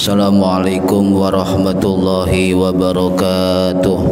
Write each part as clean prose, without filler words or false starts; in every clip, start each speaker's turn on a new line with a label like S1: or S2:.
S1: Assalamualaikum warahmatullahi wabarakatuh.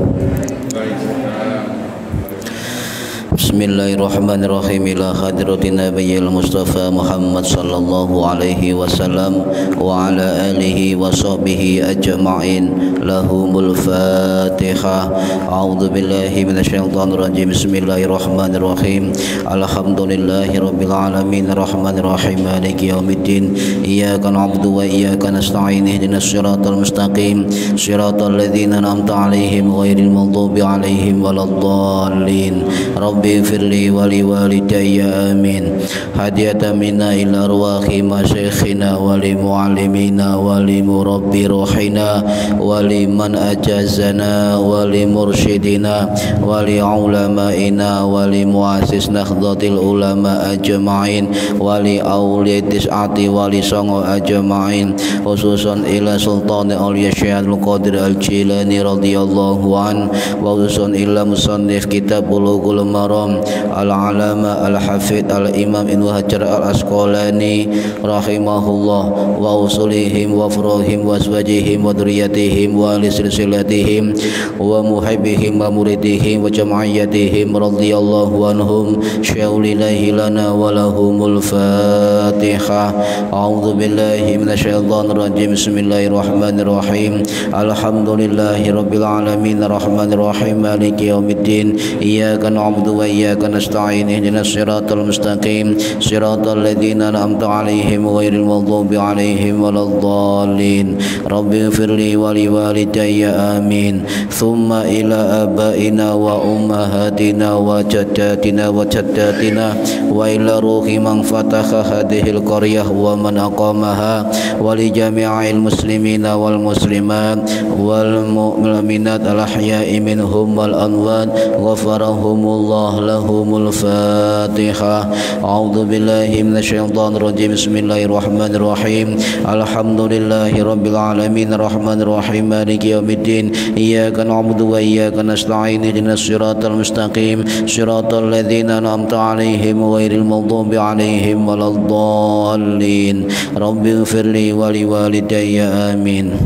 S1: Bismillahirrahmanirrahim. Ila hadratin nabiyil mustafa Muhammad sallallahu alaihi wasallam wa ala alihi wa sahbihi ajma'in. Lahumul Fatihah. A'udzu billahi minasyaitonir rajim. Bismillahirrahmanirrahim. Alhamdulillahi rabbil alamin arrahmanir rahim maliki yaumiddin. Iyyaka na'budu wa iyyaka nasta'in. Ihdinas siratal mustaqim. Siratal ladzina an'amta 'alaihim ghairil maghdubi 'alaihim waladdallin. Rabbi firli wali walidayya amin. Hadiyatan minna ila arwahi masyayikhina wali muallimina wali murabbi ruhina wali man ajazana wali mursyidina wali ulamaina wali muassis nahdlatil ulama ajma'in wali awliya tis'ati wali songo ajma'in, khususan ila sultani awliya Syaikhul Qadir al-Jilani radhiyallahu an, wa khususan ila musannif kitab Bulughul Maram al-alama al-hafidh al-imam Ibnu Hajar al-Asqalani rahimahullah, wa usulihim wa furuhim wa azwajihim wa dzurriyyatihim wa li silsilatihim wa muhibbihim wa muridihim wa jam'iyyatihim radhiyallahu anhum. syaulillahi lana wa lahumul Fatihah. A'udzu billahi minasyaitonir rajim. Bismillahirrahmanirrahim. Alhamdulillahi rabbil alamin arrahmanir rahim maliki yaumiddin. Iyyaka na'budu wa iyyaka nasta'in. Ihdinas siratal mustaqim. Siratal ladzina an'amta 'alaihim ghairil maghdubi 'alaihim waladdallin. Rabbighfirli wa liwalidayya amin. Thumma ila abaina wa ummahatina wa jaddatina wa jaddatina wa ila ruhi man fataha hadhil qaryah wa man aqamaha wa li jami'il muslimina wal muslimat wal mu'minat al ahya'i minhum wal amwat ghafarahumullah. Lahumul Fatihah. A'udzu billahi minasyaitonir rajim. Bismillahirrahmanirrahim. Alhamdulillahi rabbil alamin arrahmanir rahim maliki yaumiddin. Iyyaka na'budu wa iyyaka nasta'in. Ihdinas siratal mustaqim. Siratal ladzina an'amta 'alaihim ghairil maghdubi 'alaihim waladdallin. Rabbighfirli wa liwalidayya amin.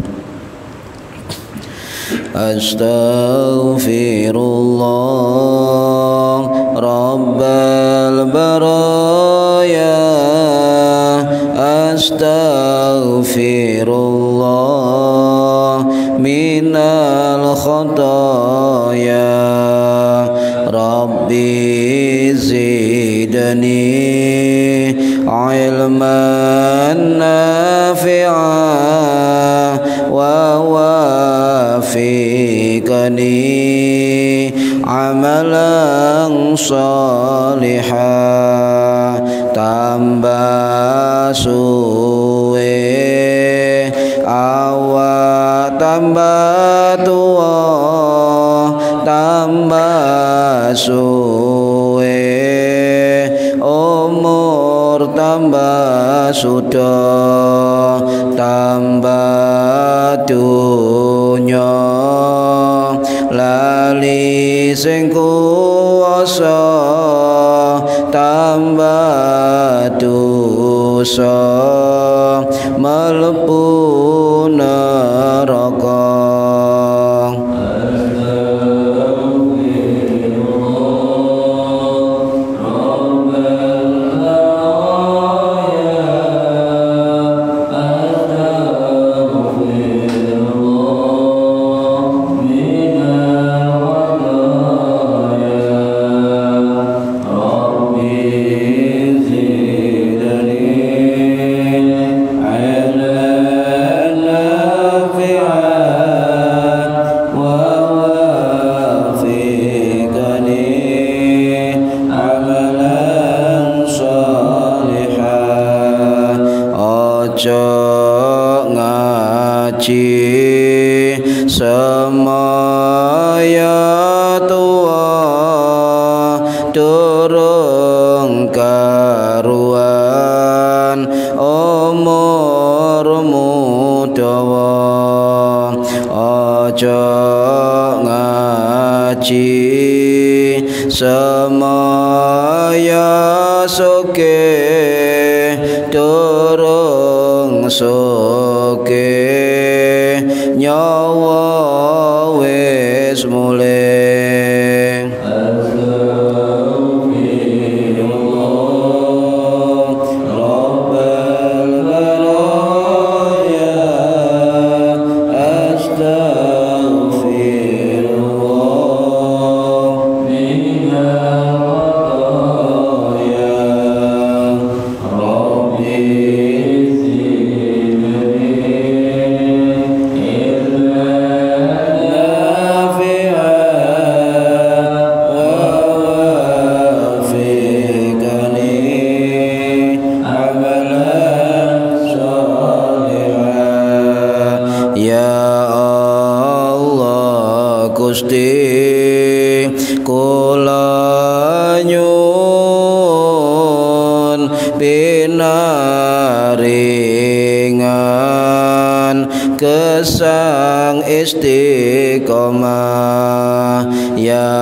S1: Astaghfirullah Rabbal baraya. Astaghfirullah minal khataya. Rabbi zidni ilman nafi'an wa wafiqni amalan salihah. Tambah suwe awak tambah tua, tambah suwe umur tambah sudah, tambah dunya lali sing kuwasa, tambah dosa mlebu neraka. Semaya tua durung karuan umurmu dawa. Aja ngaji semaya soke durung soke wis mulih. Kesang istiqomah ya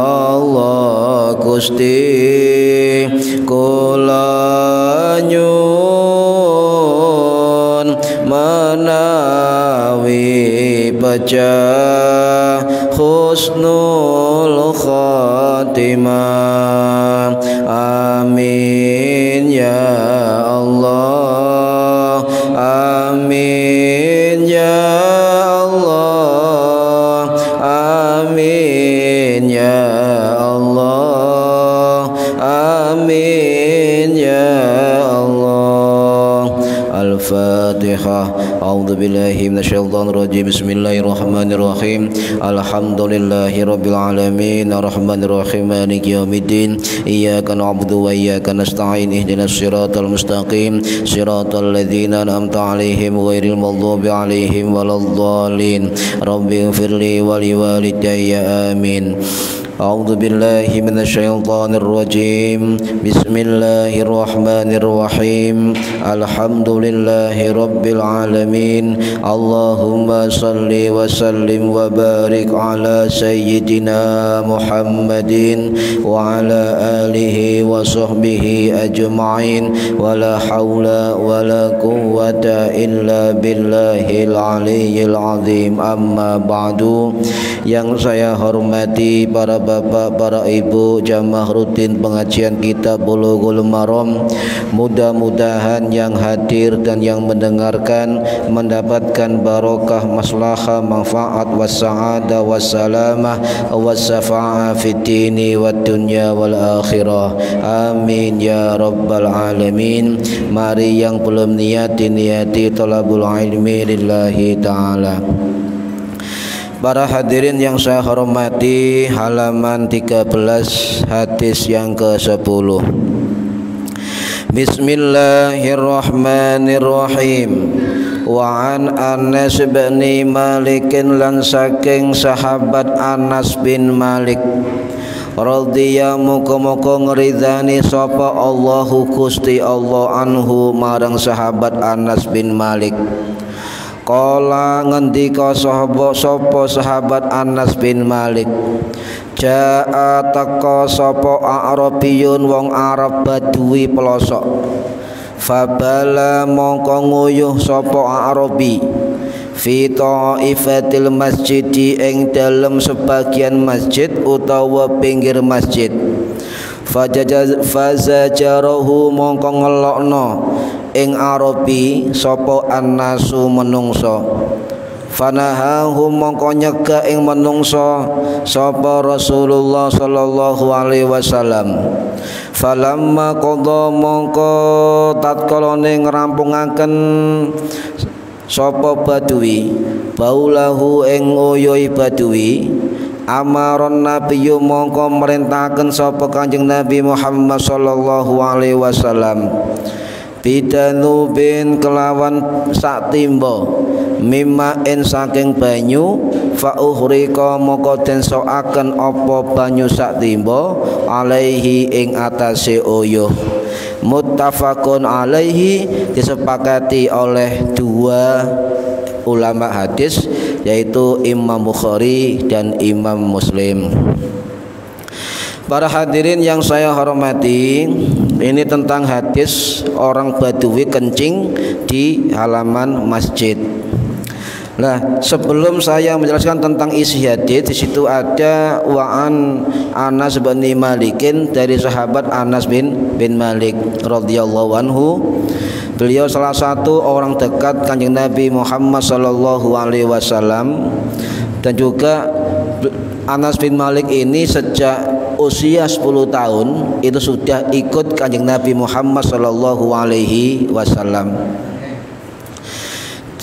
S1: Allah Gusti kula nyuwun menawi pecah husnul khatimah amin ya Allah amin ya Allah amin ya Allah amin ya Allah. Al-Fatihah. A'udzu billahi minasyaitonir rajim. Bismillahirrahmanirrahim. Alhamdulillahi rabbil alamin arrahmanir rahim maliki yaumiddin. Iyyaka na'budu wa iyyaka nasta'in ihdinas siratal mustaqim siratal ladzina an'amta 'alaihim ghairil maghdubi 'alaihim waladdallin. Rabbighfirli wa liwalidayya amin. A'udzu billahi minasyaitonir rajim. Bismillahirrahmanirrahim. Alhamdulillahi rabbil alamin. Allahumma salli wa sallim wa barik ala sayyidina Muhammadin wa ala alihi wa sahbihi ajma'in. Wa la haula wa la quwwata illa billahil aliyyil azim. Amma ba'du. Yang saya hormati para bapak, para ibu, jamaah rutin pengajian kitab Bulughul Maram, mudah-mudahan yang hadir dan yang mendengarkan mendapatkan barokah, maslahah, manfaat, wassa'adah, wassalamah, wassafa'ah fid dini wad dunya wal akhirah. Amin ya rabbal alamin. Mari yang belum niati thalabul ilmi lillahi ta'ala. Para hadirin yang saya hormati, halaman 13 hadis yang ke-10. Bismillahirrahmanirrahim. Wa an Anas bin Malik lan saking sahabat Anas bin Malik radhiyallahu muga-muga ngridani sapa Allahu Gusti Allah anhu marang sahabat Anas bin Malik. Kala ngendika sapa sahabat Anas bin Malik, jaa teka sapa Arabiyun wong Arab Badui pelosok. Fabala mongko nguyuh sapa Arabi fi ta'ifatil masjidi ing dalem sebagian masjid utawa pinggir masjid. Fazajarahu mongko ngelokno ing Arabi sapa annasu menungso. Fanahahu mongko nyegah ing menungso sapa Rasulullah sallallahu alaihi wasallam. Falamma qadha mongko tatkalane ngrampungaken sapa Badui baulahu ing uyuh Badui, amaron nabiyyu mongko merintahaken sapa Kanjeng Nabi Muhammad sallallahu alaihi wasallam bidanubin kelawan sak timba mimain saking banyu fa uhriqa moko den soaken apa banyu sak timba alaihi ing atase uyuh. Muttafaqun alaihi disepakati oleh dua ulama hadis yaitu Imam Bukhari dan Imam Muslim. Para hadirin yang saya hormati, ini tentang hadis orang Badui kencing di halaman masjid. Nah, sebelum saya menjelaskan tentang isi hadis, di situ ada wa'an Anas bin Malikin, dari sahabat Anas bin Malik radhiyallahu anhu. Beliau salah satu orang dekat Kanjeng Nabi Muhammad sallallahu alaihi wasallam, dan juga Anas bin Malik ini sejak usia 10 tahun itu sudah ikut Kanjeng Nabi Muhammad sallallahu alaihi wasallam.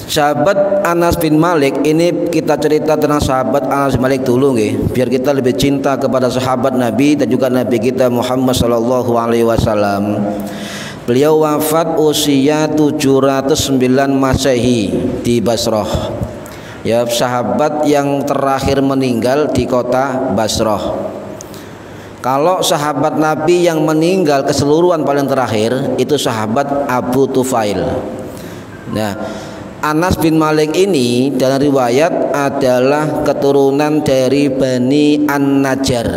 S1: Sahabat Anas bin Malik ini, kita cerita tentang sahabat Anas bin Malik dulu nggih, biar kita lebih cinta kepada sahabat Nabi dan juga Nabi kita Muhammad sallallahu alaihi wasallam. Beliau wafat usia 709 Masehi di Basrah. Ya, sahabat yang terakhir meninggal di kota Basrah. Kalau sahabat Nabi yang meninggal keseluruhan paling terakhir itu sahabat Abu Tufail. Nah, Anas bin Malik ini dalam riwayat adalah keturunan dari Bani An-Najjar,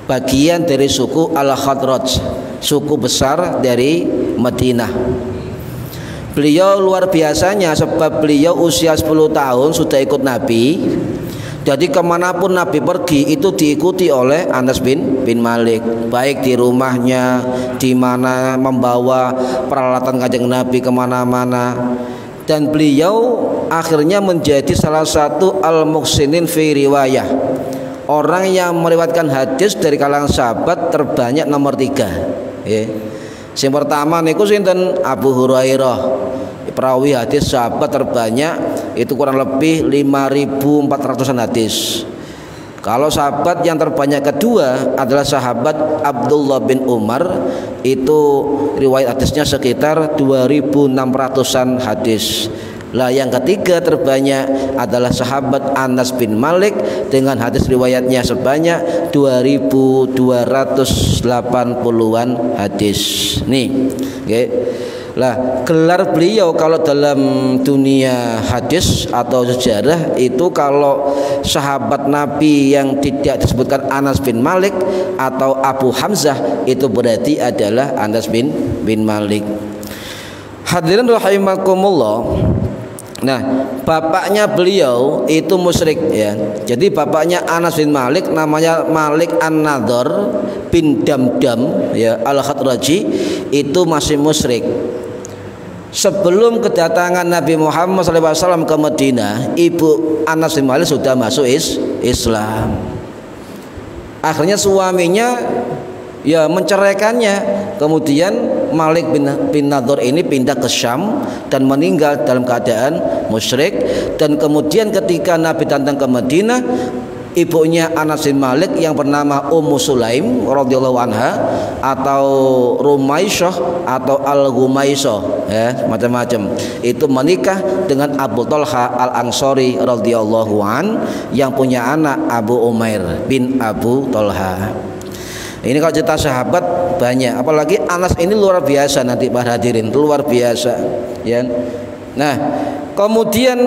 S1: bagian dari suku Al-Khadraj, suku besar dari Madinah. Beliau luar biasanya sebab beliau usia 10 tahun sudah ikut Nabi. Jadi kemanapun Nabi pergi itu diikuti oleh Anas bin Malik, baik di rumahnya, di mana membawa peralatan Kanjeng Nabi kemana-mana. Dan beliau akhirnya menjadi salah satu al-muhsinin fi riwayah, orang yang meriwayatkan hadis dari kalangan sahabat terbanyak nomor 3. Yang pertama niku sinten? Abu Hurairah, perawi hadis sahabat terbanyak, itu kurang lebih 5.400-an hadis. Kalau sahabat yang terbanyak kedua adalah sahabat Abdullah bin Umar, itu riwayat hadisnya sekitar 2.600-an hadis. Lah yang ketiga terbanyak adalah sahabat Anas bin Malik dengan hadis riwayatnya sebanyak 2.280-an hadis. Nih, okay. Lah gelar beliau kalau dalam dunia hadis atau sejarah itu, kalau sahabat Nabi yang tidak disebutkan Anas bin Malik atau Abu Hamzah, itu berarti adalah Anas bin Malik. Hadirin rahimakumullah. Nah, bapaknya beliau itu musyrik ya. Jadi bapaknya Anas bin Malik namanya Malik An-Nadhr bin Damdam ya Al-Khadraji, itu masih musyrik. Sebelum kedatangan Nabi Muhammad SAW ke Madinah, ibu Anas bin Malik sudah masuk Islam. Akhirnya suaminya ya menceraikannya. Kemudian Malik bin Nadhr ini pindah ke Syam dan meninggal dalam keadaan musyrik. Dan kemudian ketika Nabi datang ke Madinah, ibunya Anas bin Malik yang bernama Ummu Sulaim radhiyallahu anha atau Rumaisyah atau Al-Ghumaisah ya, macam-macam, itu menikah dengan Abu Talha Al-Ansari radhiyallahu an yang punya anak Abu Umair bin Abu Talha. Ini kalau cerita sahabat banyak, apalagi Anas ini luar biasa nanti para hadirin, luar biasa ya. Nah, kemudian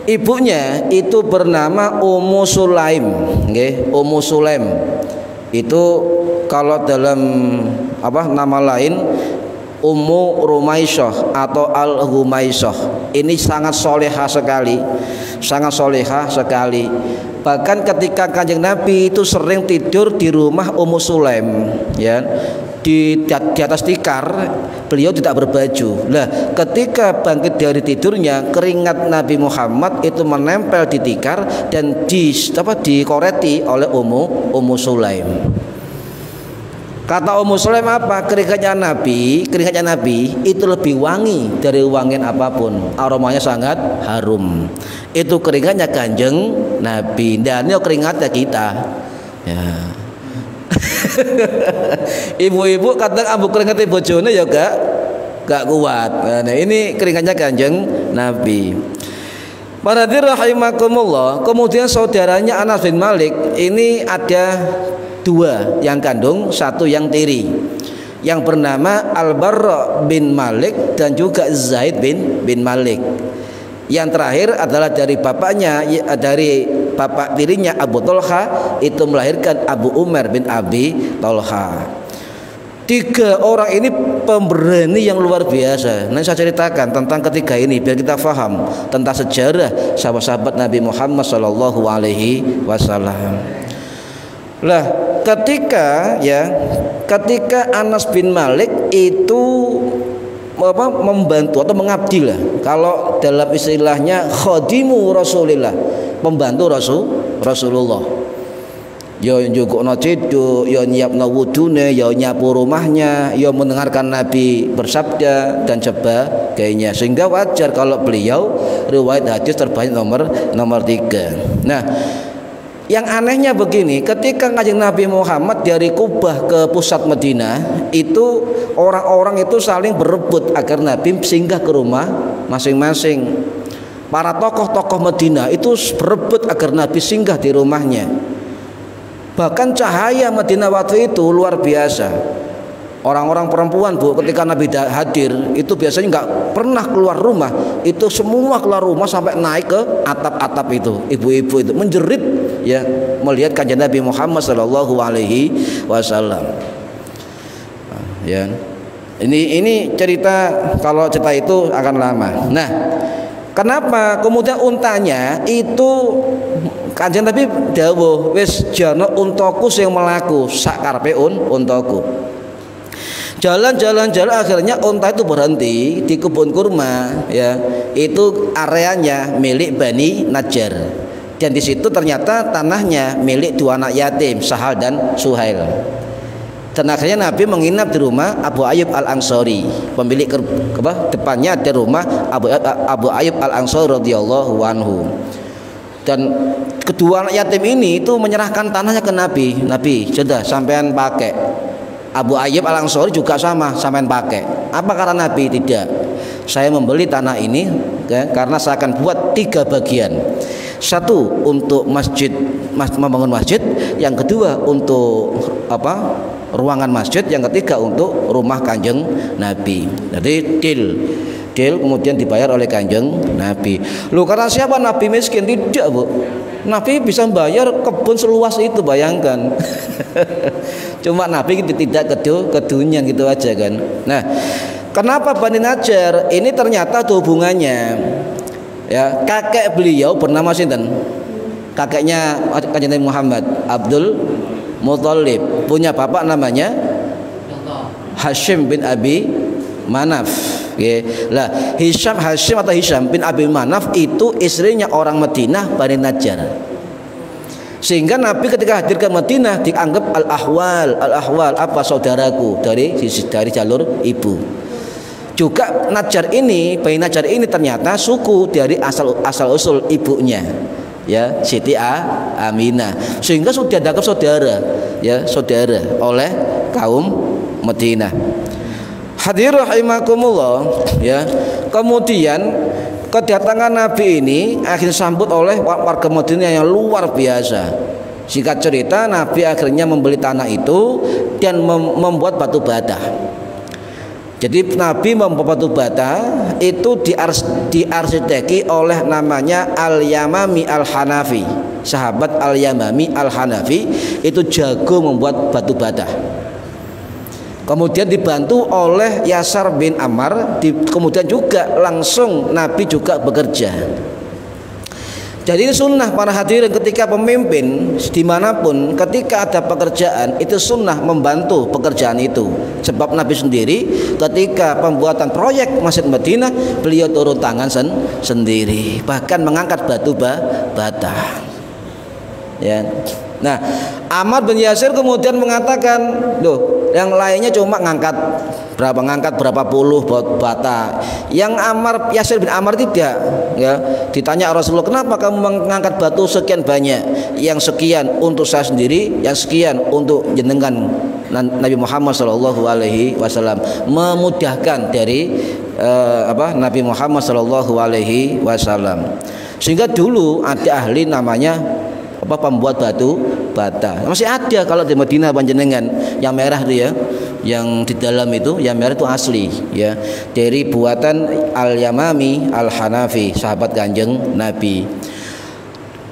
S1: ibunya itu bernama Ummu Sulaim, okay? Ummu Sulaim itu kalau dalam nama lain Ummu Rumaisyah atau Al-Ghumaisah. Ini sangat solehah sekali, sangat solehah sekali. Bahkan ketika Kanjeng Nabi itu sering tidur di rumah Ummu Sulaim ya, di atas tikar, beliau tidak berbaju. Nah, ketika bangkit dari tidurnya, keringat Nabi Muhammad itu menempel di tikar dan dikoreti oleh Ummu Sulaim. Kata Ummu Sulaim apa? Keringatnya Nabi itu lebih wangi dari wangian apapun, aromanya sangat harum. Itu keringatnya Kanjeng Nabi, dan ini keringatnya kita ya. Ibu-ibu kadang ambu keringatnya bojone ya gak kuat. Nah, ini keringatnya Kanjeng Nabi. Para rahimakumullah. Kemudian saudaranya Anas bin Malik ini ada 2 yang kandung, 1 yang tiri, yang bernama Al-Barra bin Malik dan juga Zaid bin Malik. Yang terakhir adalah dari bapaknya, dari bapak tirinya Abu Talha, itu melahirkan Abu Umar bin Abi Talha. Tiga orang ini pemberani yang luar biasa. Nanti saya ceritakan tentang ketiga ini biar kita paham tentang sejarah sahabat-sahabat Nabi Muhammad Shallallahu Alaihi Wasallam. Lah, ketika Anas bin Malik itu membantu atau mengabdi lah. Kalau dalam istilahnya khadimu Rasulillah, pembantu Rasulullah. Ya njugukno ciduk, ya nyiapno wudune, ya nyapu rumahnya, ya mendengarkan Nabi bersabda dan sebagainya. Sehingga wajar kalau beliau riwayat hadis terbanyak nomor 3. Nah, yang anehnya begini, ketika Kanjeng Nabi Muhammad dari Kubah ke pusat Madinah, itu orang-orang itu saling berebut agar Nabi singgah ke rumah masing-masing. Para tokoh-tokoh Madinah itu berebut agar Nabi singgah di rumahnya. Bahkan cahaya Madinah waktu itu luar biasa. Orang-orang perempuan, Bu, ketika Nabi hadir itu biasanya nggak pernah keluar rumah. Itu semua keluar rumah sampai naik ke atap-atap itu. Ibu-ibu itu menjerit ya melihat Kanjeng Nabi Muhammad Shallallahu Alaihi Wasallam. Ya, ini cerita, kalau cerita itu akan lama. Nah, kenapa kemudian untanya itu Kanjeng Nabi dawuh, wis jana untaku sing melaku sak karepe untaku. Jalan akhirnya unta itu berhenti di kebun kurma ya. Itu areanya milik Bani Najjar. Dan di situ ternyata tanahnya milik dua anak yatim, Sahal dan Suhail. Dan akhirnya Nabi menginap di rumah Abu Ayyub Al-Ansari. Pemilik depannya ada rumah Abu Ayyub Al-Ansari radhiyallahu anhu. Dan kedua anak yatim ini itu menyerahkan tanahnya ke Nabi. Nabi, sudah sampean pakai. Abu Ayyub Al-Ansari juga sampean pakai. Apa kata Nabi? Tidak. Saya membeli tanah ini ya, karena saya akan buat 3 bagian. Satu untuk masjid, membangun masjid. Yang kedua untuk ruangan masjid. Yang ketiga untuk rumah Kanjeng Nabi. Jadi deal kemudian dibayar oleh Kanjeng Nabi. Loh, karena siapa? Nabi miskin? Tidak, Bu. Nabi bisa membayar kebun seluas itu, bayangkan. Cuma Nabi tidak kedunian gitu aja kan. Nah, kenapa Bani Najjar? Ini ternyata ada hubungannya. Ya, kakek beliau bernama sinten? Kakeknya Kanjeng Nabi Muhammad, Abdul Muthalib. Punya bapak namanya Hashim bin Abi Manaf. Lah, Hisham bin Abi Manaf itu istrinya orang Madinah, Bani Najjar. Sehingga Nabi ketika hadir ke Madinah dianggap al-ahwal apa saudaraku dari jalur ibu. Juga Najjar ini, Bani Najjar ini ternyata suku dari asal usul ibunya, ya, Siti Aminah. Sehingga sudah dianggap saudara oleh kaum Madinah. Hadir rahimakumullah ya. Kemudian kedatangan Nabi ini akhirnya sambut oleh warga Madinah yang luar biasa. Singkat cerita, Nabi akhirnya membeli tanah itu dan membuat batu bata. Jadi Nabi membuat batu bata itu diarsiteki oleh namanya Al-Yamami Al-Hanafi. Sahabat Al-Yamami Al-Hanafi itu jago membuat batu bata. Kemudian dibantu oleh Yasar bin Ammar. Kemudian juga langsung Nabi juga bekerja. Jadi ini sunnah para hadirin, ketika pemimpin dimanapun ketika ada pekerjaan itu sunnah membantu pekerjaan itu. Sebab Nabi sendiri ketika pembuatan proyek Masjid Madinah beliau turun tangan sendiri, bahkan mengangkat batu bata. Ya. Nah, Ammar bin Yasir kemudian mengatakan, loh, yang lainnya cuma ngangkat berapa puluh bata. Yang Yasir bin Ammar tidak, ya. Ditanya Rasulullah, kenapa kamu mengangkat batu sekian banyak? Yang sekian untuk saya sendiri, yang sekian untuk jenengan Nabi Muhammad Shallallahu Alaihi Wasallam, memudahkan dari Nabi Muhammad Shallallahu Alaihi Wasallam. Sehingga dulu ada ahli namanya pembuat batu bata. Masih ada kalau di Madinah panjenengan, yang merah itu ya, yang di dalam itu yang merah itu asli ya, dari buatan Al-Yamami Al-Hanafi, sahabat Kanjeng Nabi.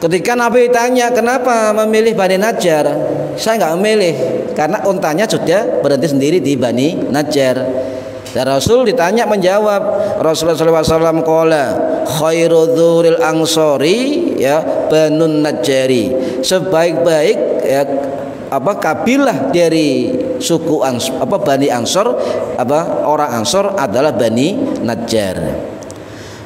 S1: Ketika Nabi tanya kenapa memilih Bani Najjar, saya nggak memilih karena untanya sudah berhenti sendiri di Bani Najjar. Dan Rasul ditanya menjawab, Rasulullah SAW qala khairu dzuril ansori ya Banun Najjari, sebaik-baik ya kabilah dari suku Bani Ansor, orang Ansor adalah Bani Najjar.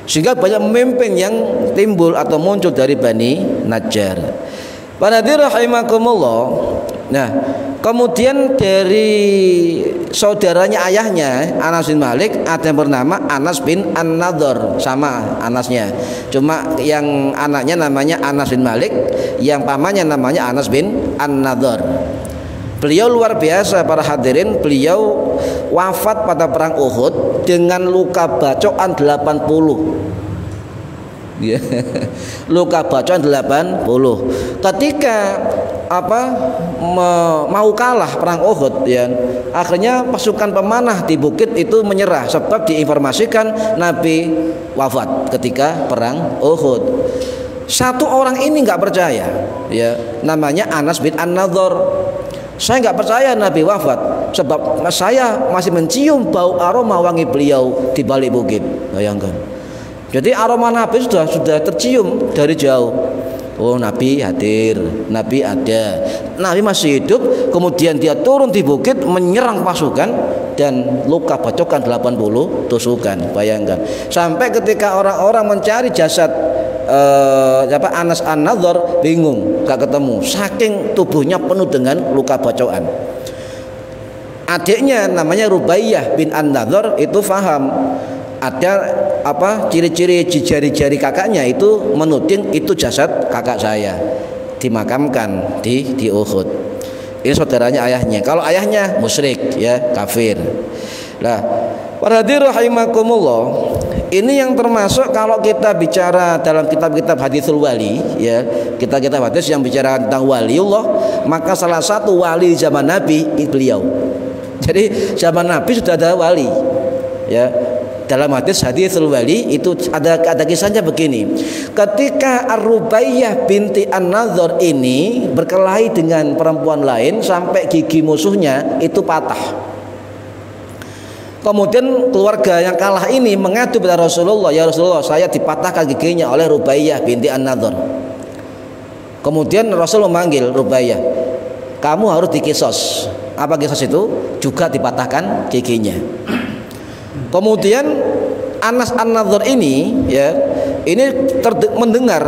S1: Sehingga banyak pemimpin yang timbul atau muncul dari Bani Najjar. Para hadirin rahimakumullah. Nah, kemudian dari saudaranya ayahnya Anas bin Malik ada yang bernama Anas bin An-Nadhr, sama Anasnya. Cuma yang anaknya namanya Anas bin Malik, yang pamannya namanya Anas bin An-Nadhr. Beliau luar biasa para hadirin, beliau wafat pada perang Uhud dengan luka bacokan 80. Ya. Luka bacokan 80. Ketika mau kalah perang Uhud ya, akhirnya pasukan pemanah di bukit itu menyerah sebab diinformasikan Nabi wafat ketika perang Uhud. Satu orang ini nggak percaya ya, namanya Anas bin An-Nadhr. Saya nggak percaya Nabi wafat sebab saya masih mencium bau aroma wangi beliau di balik bukit. Bayangkan. Jadi aroma Nabi sudah tercium dari jauh. Oh, Nabi hadir, Nabi ada, Nabi masih hidup. Kemudian dia turun di bukit menyerang pasukan dan luka bacokan 80 tusukan. Bayangkan. Sampai ketika orang-orang mencari jasad Anas An-Nadhr bingung, gak ketemu, saking tubuhnya penuh dengan luka bacokan. Adiknya namanya Rubaiyah bin An-Nadhr itu faham ada ciri-ciri jari-jari kakaknya itu menuding itu jasad kakak saya dimakamkan di Uhud. Ini saudaranya ayahnya. Kalau ayahnya musyrik ya, kafir. Nah, para hadirin rahimakumullah, ini yang termasuk kalau kita bicara dalam kitab-kitab hadisul wali ya, kitab-kitab hadis yang bicara tentang waliullah, maka salah satu wali zaman Nabi beliau. Jadi zaman Nabi sudah ada wali ya. Dalam hadis hadisul wali itu ada kisahnya begini. Ketika Ar-Rubaiyah binti An-Nadhr ini berkelahi dengan perempuan lain sampai gigi musuhnya itu patah. Kemudian keluarga yang kalah ini mengadu pada Rasulullah, ya Rasulullah, saya dipatahkan giginya oleh Rubaiyah binti An-Nadhr. Kemudian Rasul memanggil Rubaiyah, kamu harus dikisos. Apa kisos itu? Juga dipatahkan giginya. Kemudian Anas An-Nadhr ini ya, ini mendengar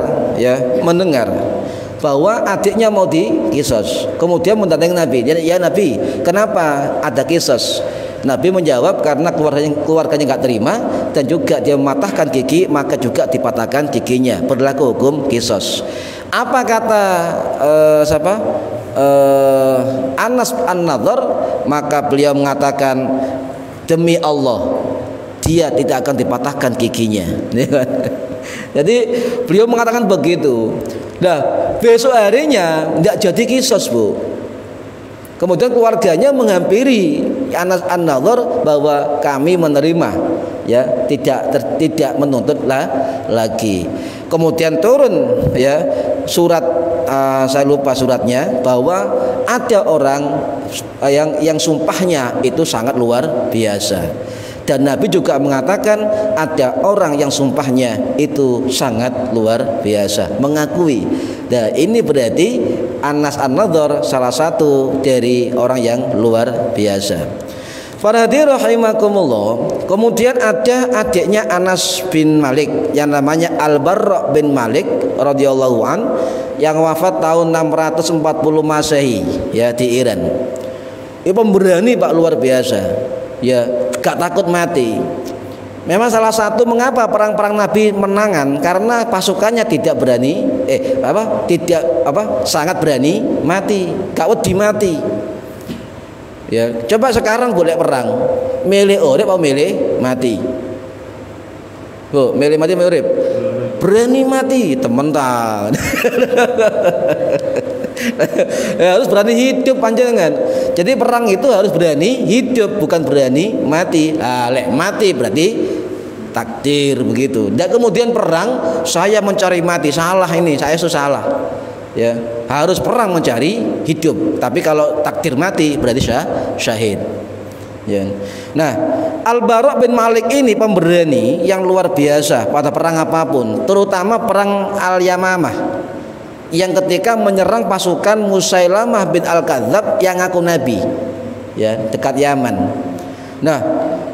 S1: bahwa adiknya mau dikisos. Kemudian mendatangi Nabi. Ya Nabi, kenapa ada kisos? Nabi menjawab karena keluarganya nggak terima dan juga dia mematahkan gigi, maka juga dipatahkan giginya. Berlaku hukum kisos. Apa kata Anas An-Nadhr? Maka beliau mengatakan, demi Allah, dia tidak akan dipatahkan giginya. Jadi beliau mengatakan begitu. Nah, besok harinya tidak jadi kisos, Bu. Kemudian keluarganya menghampiri Anas An-Nadhr bahwa kami menerima ya, tidak menuntut lagi. Kemudian turun ya surat, saya lupa suratnya, bahwa ada orang yang sumpahnya itu sangat luar biasa. Dan Nabi juga mengatakan ada orang yang sumpahnya itu sangat luar biasa, mengakui. Nah, ini berarti Anas An-Nadhr salah satu dari orang yang luar biasa. Para hadirin rahimakumullah. Kemudian ada adiknya Anas bin Malik yang namanya Al-Barra bin Malik radhiyallahu an, yang wafat tahun 640 Masehi ya di Iran. Ini pemberani Pak, luar biasa. Ya, gak takut mati. Memang salah satu mengapa perang-perang Nabi menangan, karena pasukannya tidak berani sangat berani mati, gak wedi mati. Ya, coba sekarang boleh perang, milih urip atau milih mati? Bu, milih mati milih urip? Berani mati, temen ta. Harus berani hidup panjangan. Jadi perang itu harus berani hidup, bukan berani mati. Lek mati berarti takdir begitu. Dan kemudian perang, saya mencari mati, salah ini, saya itu salah. Ya, harus perang mencari hidup. Tapi kalau takdir mati berarti syahid. Ya. Nah, Al-Bara' bin Malik ini pemberani yang luar biasa pada perang apapun, terutama perang Al-Yamamah, yang ketika menyerang pasukan Musailamah bin Al-Kadzab yang ngaku nabi, ya, dekat Yaman. Nah,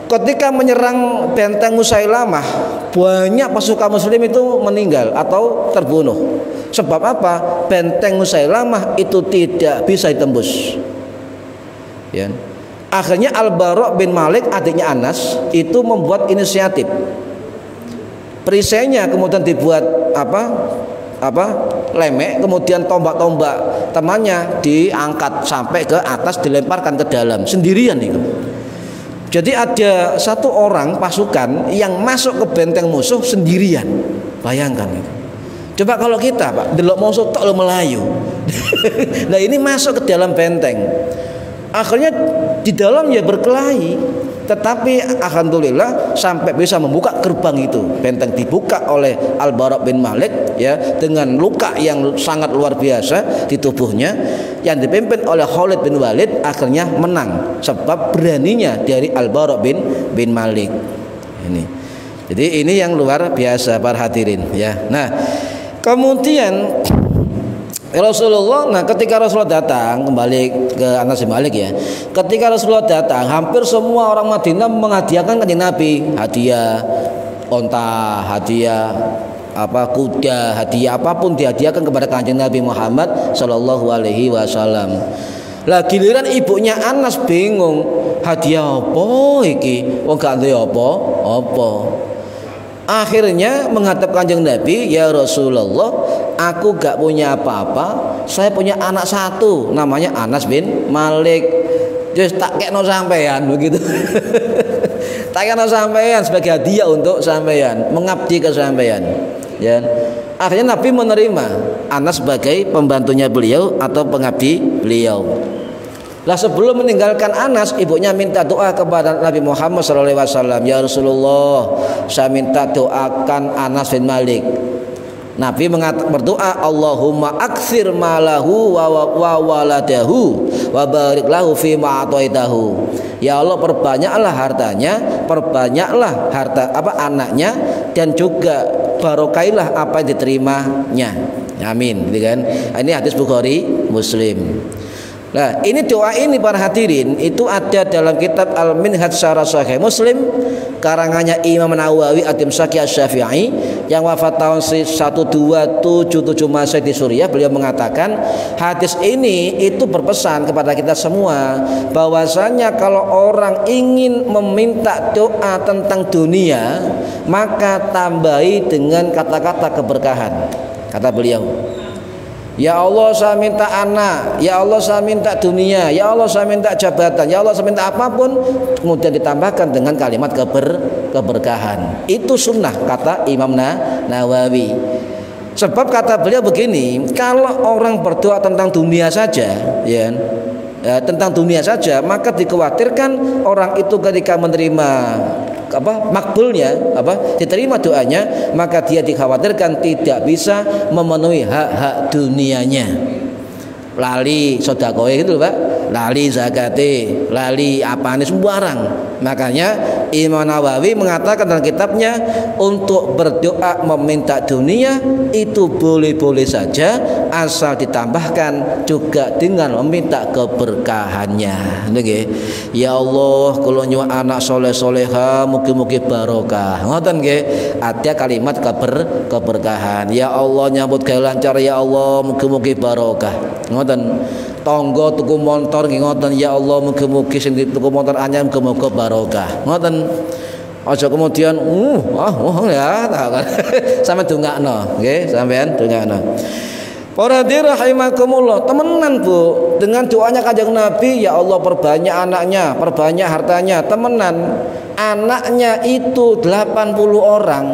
S1: ketika menyerang benteng Musailamah, banyak pasukan muslim itu meninggal atau terbunuh. Sebab apa? Benteng Musailamah itu tidak bisa ditembus. Ya. Akhirnya Al-Bara' bin Malik, adiknya Anas, itu membuat inisiatif. Perisainya kemudian dibuat lemek, kemudian tombak-tombak temannya diangkat sampai ke atas, dilemparkan ke dalam sendirian itu. Jadi ada satu orang pasukan yang masuk ke benteng musuh sendirian. Bayangkan itu. Coba kalau kita, Pak, delok musuh tok lo Melayu. Nah, ini masuk ke dalam benteng. Akhirnya di dalam ya berkelahi, tetapi alhamdulillah sampai bisa membuka gerbang itu. Benteng dibuka oleh Al-Bara' bin Malik, ya, dengan luka yang sangat luar biasa di tubuhnya, yang dipimpin oleh Khalid bin Walid. Akhirnya menang sebab beraninya dari Al-Bara' bin Malik ini. Jadi ini yang luar biasa para hadirin, ya. Nah, kemudian Rasulullah, nah ketika Rasulullah datang, kembali ke Anas bin Malik ya. Ketika Rasulullah datang, hampir semua orang Madinah menghadiahkan Kanjeng Nabi hadiah onta, hadiah kuda, hadiah apapun dihadiahkan kepada Kanjeng Nabi Muhammad sallallahu alaihi wasallam. Lah giliran ibunya Anas bingung, hadiah apa iki? Wong gak duwe apa-apa. Akhirnya menghadap Kanjeng Nabi, ya Rasulullah, aku gak punya apa-apa, saya punya anak satu, namanya Anas bin Malik. Just tak kekno sampean begitu. Tak kekno sampean sebagai hadiah untuk sampean, mengabdi ke sampean. Ya. Akhirnya Nabi menerima Anas sebagai pembantunya beliau atau pengabdi beliau. Lah sebelum meninggalkan Anas, ibunya minta doa kepada Nabi Muhammad SAW. Ya Rasulullah, saya minta doakan Anas bin Malik. Nabi berdoa, Allahumma aktsir malahu wa waladahu wa barik lahu fi ma ataitahu. Ya Allah, perbanyaklah hartanya, perbanyaklah anaknya, dan juga barokailah apa yang diterimanya. Amin, gitu kan? Ini hadis Bukhari Muslim. Nah, ini doa ini para hadirin itu ada dalam kitab Al-Minhaj Syarah Sahih Muslim karangannya Imam Nawawi Ad-Dimsyaqi Asy-Syafi'i yang wafat tahun 1277 Masehi di Suriah. Beliau mengatakan hadis ini itu berpesan kepada kita semua bahwasanya kalau orang ingin meminta doa tentang dunia, maka tambahi dengan kata-kata keberkahan. Kata beliau, ya Allah saya minta anak, ya Allah saya minta dunia, ya Allah saya minta jabatan, ya Allah saya minta apapun, kemudian ditambahkan dengan kalimat keberkahan. Itu sunnah kata Imam Nawawi. Sebab kata beliau begini, kalau orang berdoa tentang dunia saja, ya, tentang dunia saja, maka dikhawatirkan orang itu ketika menerima makbulnya, diterima doanya, maka dia dikhawatirkan tidak bisa memenuhi hak-hak dunianya. Lali sedekah gitu Pak, lali zakate, lali apane sembarang. Makanya Imam Nawawi mengatakan dalam kitabnya, untuk berdoa meminta dunia itu boleh-boleh saja asal ditambahkan juga dengan meminta keberkahannya. Nggih. Ya Allah, kula nyuwun anak soleh-soleha mugi-mugi barokah. Ngoten nggih. Ada kalimat keberkahan. Ya Allah, nyambut gawe lancar, ya Allah mugi-mugi barokah. Ngoten. Tonggo tuku motor nggih ngoten, ya Allah mugi-mugi sing tuku motor anyar mugi-mugi barokah. Ngoten. Aja kemudian ya kan. Sampe dongakno, nggih, sampean dongakno. Para hadirin rahimakumullah, temenan Bu, dengan doanya Kanjeng Nabi, ya Allah perbanyak anaknya, perbanyak hartanya, temenan. Anaknya itu 80 orang.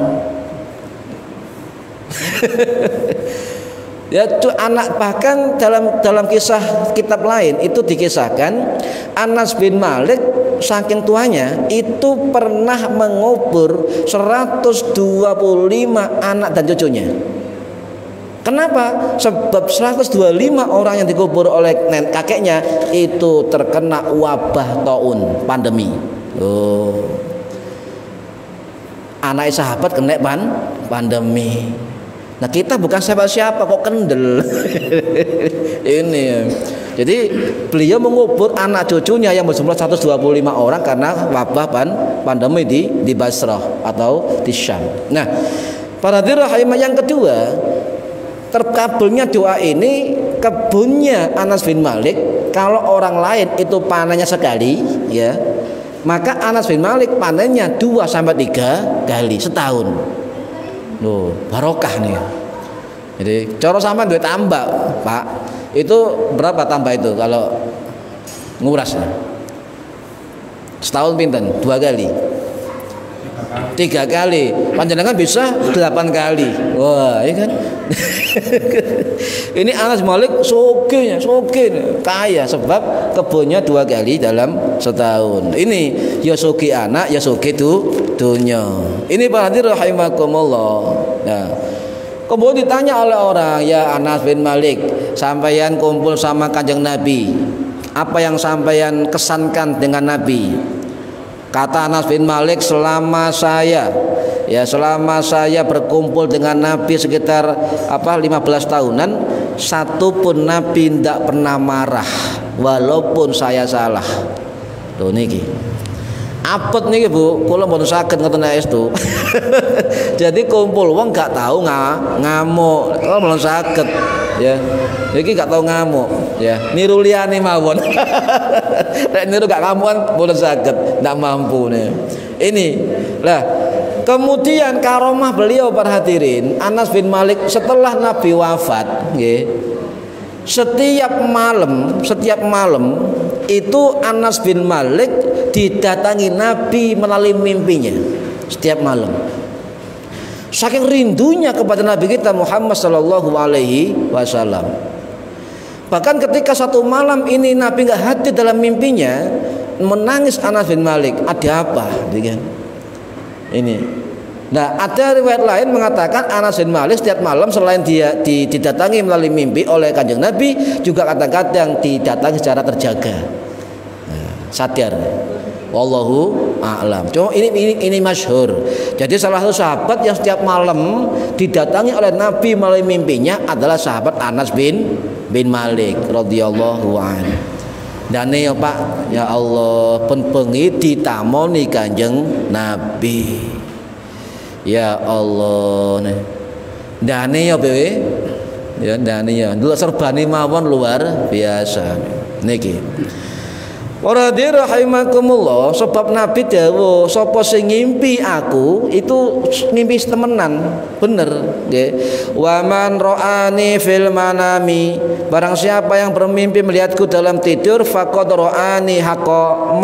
S1: Ya itu anak, bahkan dalam kisah kitab lain itu dikisahkan Anas bin Malik
S2: saking tuanya itu pernah mengubur 125 anak dan cucunya. Kenapa? Sebab 125 orang yang dikubur oleh kakeknya itu terkena wabah taun, pandemi. Anak sahabat kena pandemi. Nah kita bukan siapa-siapa kok kendel. Ini ya. Jadi beliau mengubur anak cucunya yang berjumlah 125 orang karena wabah pandemi di Basrah atau di Syam. Nah, para dirahimah yang kedua, terkabulnya doa ini kebunnya Anas bin Malik. Kalau orang lain itu panennya sekali, ya, maka Anas bin Malik panennya 2 sampai 3 kali setahun. Loh, barokah nih. Jadi cara sama duit tambah, Pak. Itu berapa tambah itu kalau nguras? Setahun pinten? 2 kali. 3 kali. Panjenengan bisa 8 kali. Wah, iya kan? Ini Anas Malik sugih kaya sebab kebunnya 2 kali dalam setahun. Ini ya sugih anak, ya sugih dunya. Ini para hadirin rahimakumullah. Nah, kemudian ditanya oleh orang, ya Anas bin Malik, sampeyan kumpul sama Kanjeng Nabi, apa yang sampeyan kesankan dengan Nabi? Kata Anas bin Malik, selama saya berkumpul dengan Nabi sekitar 15 tahunan, satu pun Nabi tidak pernah marah walaupun saya salah. Tuh niki. Apet niki Bu, kula mboten saged ngoten estu. Jadi kumpul wong gak tahu ngamuk, kula mboten saged ya. Iki gak tahu ngamuk ya. Niru liyane mawon. Nek niru gak ngamukan mboten saged, ndak mampu nih. Ini lah. Kemudian karomah beliau para hadirin, Anas bin Malik setelah Nabi wafat, nggih. Setiap malam itu Anas bin Malik didatangi Nabi melalui mimpinya setiap malam. Saking rindunya kepada Nabi kita Muhammad sallallahu alaihi wasallam. Bahkan ketika satu malam ini Nabi nggak hadir dalam mimpinya, menangis Anas bin Malik. Ada apa? Ini. Nah, ada riwayat lain mengatakan Anas bin Malik setiap malam selain dia didatangi melalui mimpi oleh Kanjeng Nabi, juga kadang-kadang didatangi secara terjaga. Sadar. Wallahu a'lam. Cuma ini masyhur. Jadi salah satu sahabat yang setiap malam didatangi oleh Nabi melalui mimpinya adalah sahabat Anas bin Malik radhiyallahu anhu. Dan ya Pak, ya Allah, penpengi ditamoni Kanjeng Nabi. Ya Allah nih. Dane ya bewe. Ya dane ya. Dulu serbane mawon luar biasa. Niki. Para rahimakumullah, sebab Nabi dawuh, sapa sing ngimpi aku itu ngimpi temenan, bener nggih. Wa man ra'ani fil manami, barang siapa yang bermimpi melihatku dalam tidur, faqad ra'ani haqqo,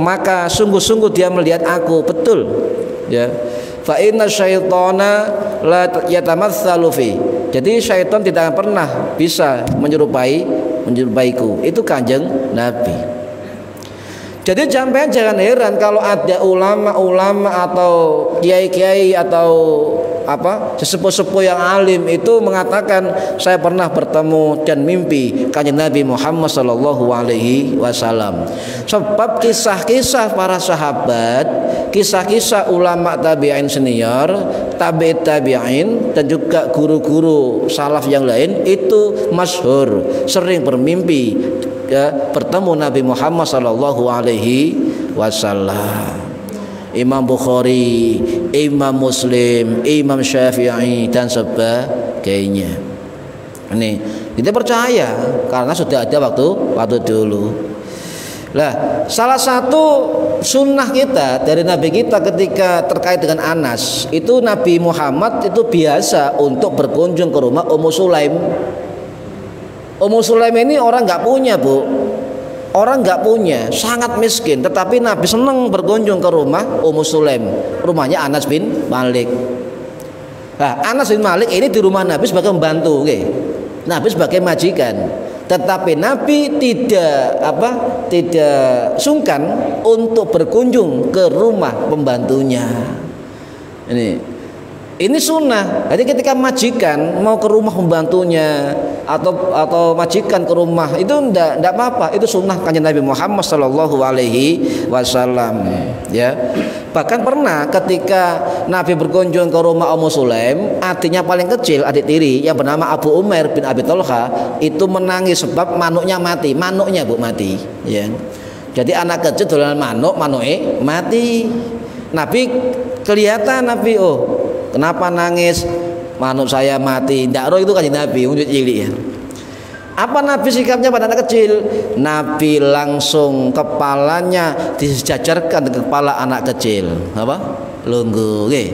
S2: maka sungguh-sungguh dia melihat aku betul. Ya. Fa inna syaitana la yatamatsalu fi. Jadi syaitan tidak pernah bisa menyerupaiku. Itu Kanjeng Nabi. Jadi jangan heran kalau ada ulama-ulama atau kiai-kiai atau sesepuh-sepuh yang alim itu mengatakan saya pernah bertemu dan mimpi Kanjeng Nabi Muhammad sallallahu alaihi wasallam. Sebab kisah-kisah para sahabat, kisah-kisah ulama tabi'in senior, tabi'it tabi'in, dan juga guru-guru salaf yang lain itu masyhur sering bermimpi bertemu Nabi Muhammad sallallahu alaihi wasallam. Imam Bukhari, Imam Muslim, Imam Syafi'i dan sebagainya. Ini kita percaya karena sudah ada waktu dulu. Lah, salah satu sunnah kita dari Nabi kita ketika terkait dengan Anas, itu Nabi Muhammad itu biasa untuk berkunjung ke rumah Ummu Sulaim. Ummu Sulaim ini orang nggak punya, Bu. Orang nggak punya, sangat miskin, tetapi Nabi senang berkunjung ke rumah Ummu Sulaim, rumahnya Anas bin Malik. Nah, Anas bin Malik ini di rumah Nabi sebagai pembantu, okay? Nabi sebagai majikan. Tetapi Nabi tidak sungkan untuk berkunjung ke rumah pembantunya. Ini sunnah. Jadi ketika majikan mau ke rumah pembantunya atau majikan ke rumah itu ndak apa-apa. Itu sunnah kanjeng Nabi Muhammad Shallallahu Alaihi Wasallam. Ya. Bahkan pernah ketika Nabi berkunjung ke rumah Ummu Sulaim, adiknya paling kecil, adik tiri yang bernama Abu Umair bin Abi Thalha itu menangis sebab manuknya mati. Manuknya Bu mati. Ya. Jadi anak kecil dolanan manuknya mati. Nabi kelihatan kenapa nangis? Manuk saya mati. Ndak roh itu kan Nabi wujud cilik ya. Apa Nabi sikapnya pada anak kecil? Nabi langsung kepalanya disejajarkan ke kepala anak kecil. Apa? Lungguh nggih.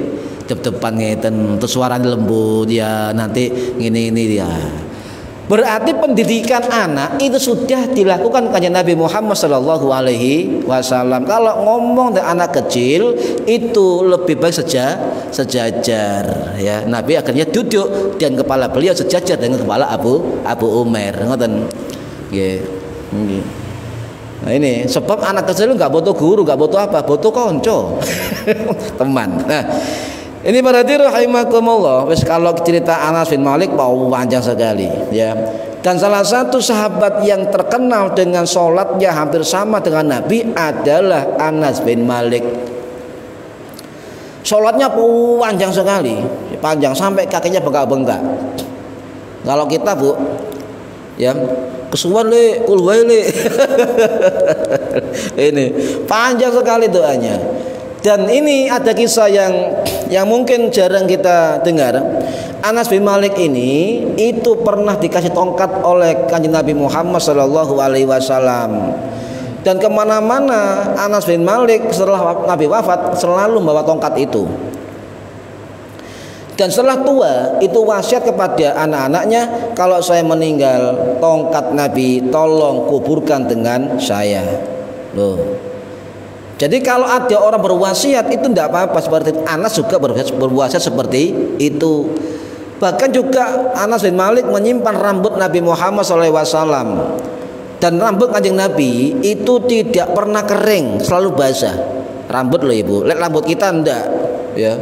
S2: Dep-depan ngeten, terus suaranya lembut ya, nanti ngene dia. Berarti pendidikan anak itu sudah dilakukan kanjeng Nabi Muhammad Shallallahu Alaihi Wasallam. Kalau ngomong dengan anak kecil itu lebih baik sejajar. Ya, Nabi akhirnya duduk dan kepala beliau sejajar dengan kepala Abu Umair. Ngoten. Nah ini sebab anak kecil nggak butuh guru, nggak butuh apa, butuh konco, teman. Nah. Ini berarti rahimakumullah. Wis kalau cerita Anas bin Malik panjang sekali ya. Dan salah satu sahabat yang terkenal dengan sholatnya hampir sama dengan Nabi adalah Anas bin Malik. Sholatnya panjang sekali, panjang sampai kakinya bengkak-bengkak. Kalau kita Bu, ya kesuwan le, kulwai le. Ini panjang sekali doanya. Dan ini ada kisah yang mungkin jarang kita dengar. Anas bin Malik ini itu pernah dikasih tongkat oleh kanjeng Nabi Muhammad Shallallahu Alaihi Wasallam. Dan kemana-mana Anas bin Malik setelah Nabi wafat selalu membawa tongkat itu. Dan setelah tua itu wasiat kepada anak-anaknya, kalau saya meninggal tongkat Nabi tolong kuburkan dengan saya. Loh. Jadi kalau ada orang berwasiat itu tidak apa-apa, seperti Anas juga berwasiat seperti itu. Bahkan juga Anas bin Malik menyimpan rambut Nabi Muhammad SAW. Dan rambut kanjeng Nabi itu tidak pernah kering, selalu basah. Rambut loh Ibu, lihat rambut kita enggak ya.